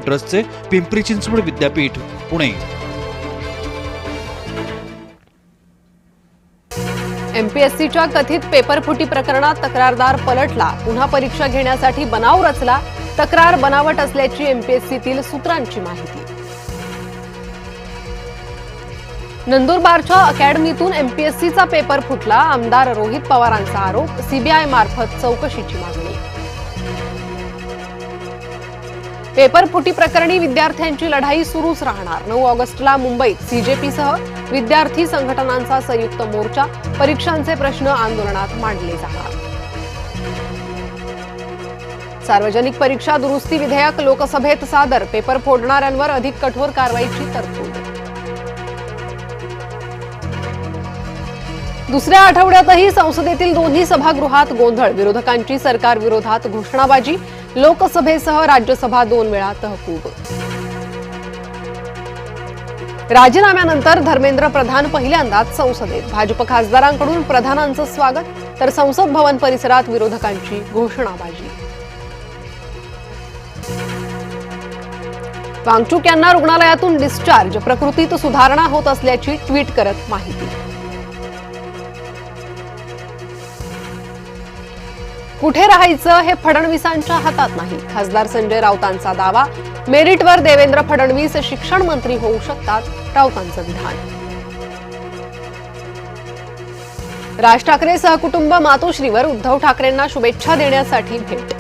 ट्रस्टचे पिंपरी चिंचवड विद्यापीठ पुणे। एमपीएससीच्या कथित पेपरफुटी प्रकरणात तक्रारदार पलटला, पुन्हा परीक्षा घेण्यासाठी बनाव रचला, तक्रार बनावट असल्याची एमपीएससीतील सूत्रांची माहिती। नंदुरबारच्या अकॅडमीतून एमपीएससीचा पेपर फुटला, आमदार रोहित पवारांचा आरोप, सीबीआय मार्फत चौकशीची मागणी। पेपरफुटी प्रकरणी विद्यार्थ्यांची लढाई सुरूच राहणार, 9 ऑगस्टला मुंबईत सीजेपीसह विद्यार्थी संघटनांचा संयुक्त मोर्चा, परीक्षांचे प्रश्न आंदोलनात मांडले जाणार। सार्वजनिक परीक्षा दुरुस्ती विधेयक लोकसभेत सादर, पेपर फोडणाऱ्यांवर अधिक कठोर कारवाईची तरतूद। दुसऱ्या आठवड्यातही संसदेतील दोन्ही सभागृहात गोंधळ, विरोधकांची सरकार विरोधात घोषणाबाजी, लोकसभेसह राज्यसभा 2 वेळा तहकूब। राजीनाम्यानंतर धर्मेंद्र प्रधान पहिल्यांदाच संसदेत, भाजप खासदारांकडून प्रधानांचं स्वागत, तर संसद भवन परिसरात विरोधकांची घोषणाबाजी। वांगचुक यांना रुग्णालयातून डिस्चार्ज, प्रकृतीत सुधारणा होत असल्याची ट्विट करत माहिती। कुठे राहायचं हे फडणवीसांच्या हातात नाही, खासदार संजय राऊतांचा दावा, मेरिटवर देवेंद्र फडणवीस शिक्षण मंत्री होऊ शकतात, राऊतांचं विधान। राज ठाकरे सहकुटुंब मातोश्रीवर, उद्धव ठाकरेंना शुभेच्छा देण्यासाठी भेट।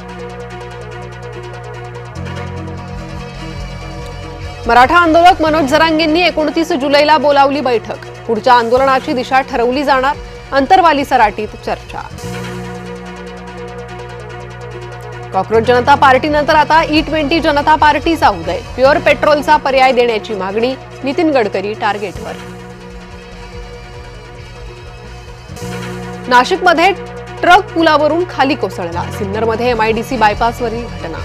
मराठा आंदोलक मनोज जरांगेंनी 29 जुलैला बोलावली बैठक, पुढच्या आंदोलनाची दिशा ठरवली जाणार, अंतरवाली सराटीत चर्चा। कॉक्रोच जनता पार्टीनंतर आता E20 जनता पार्टीचा उदय, प्युअर पेट्रोलचा पर्याय देण्याची मागणी, नितीन गडकरी टार्गेटवर। नाशिकमध्ये ट्रक पुलावरून खाली कोसळला, सिन्नरमध्ये MIDC बायपासवरील घटना।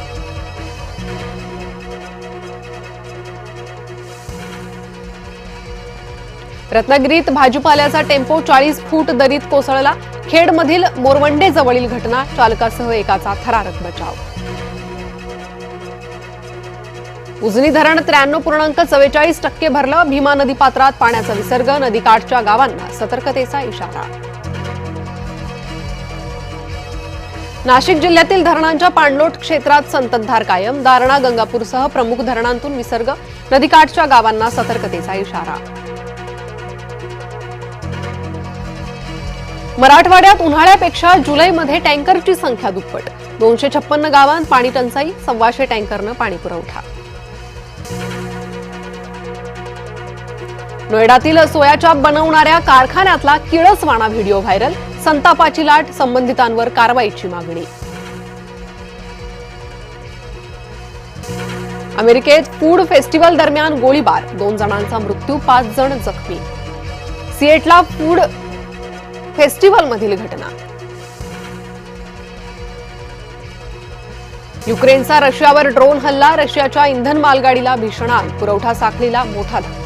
रत्नागिरीत भाजीपाल्याचा टेम्पो 40 फूट दरीत कोसळला, खेडमधील मोरवंडे जवळील घटना, चालकासह एकाचा थरारक बचाव। उजनी धरण 93.44% भरलं, भीमा नदीपात्रात पाण्याचा विसर्ग, नदीकाठच्या गावांना सतर्कतेचा इशारा। नाशिक जिल्ह्यातील धरणांच्या पाणलोट क्षेत्रात संततधार कायम, दारणा गंगापूरसह प्रमुख धरणांतून विसर्ग, नदीकाठच्या गावांना सतर्कतेचा इशारा। मराठवाड्यात उन्हाळ्यापेक्षा जुलैमध्ये टँकरची संख्या दुप्पट, 256 गावांत पाणी टंचाई, 125 टँकरनं पाणी पुरवठा। नोएडातील सोयाचाप बनवणाऱ्या कारखान्यातला किळसवाणा व्हिडिओ व्हायरल, संतापाची लाट, संबंधितांवर कारवाईची मागणी। अमेरिकेत फूड फेस्टिवल दरम्यान गोळीबार, 2 जणांचा मृत्यू, 5 जण जखमी। सिएटला फूड फेस्टिवल मधील घटना। युक्रेनचा रशियावर ड्रोन हल्ला, रशियाच्या इंधन मालगाडीला भीषण आग, पुरवठा साखळीला मोठा धक्का।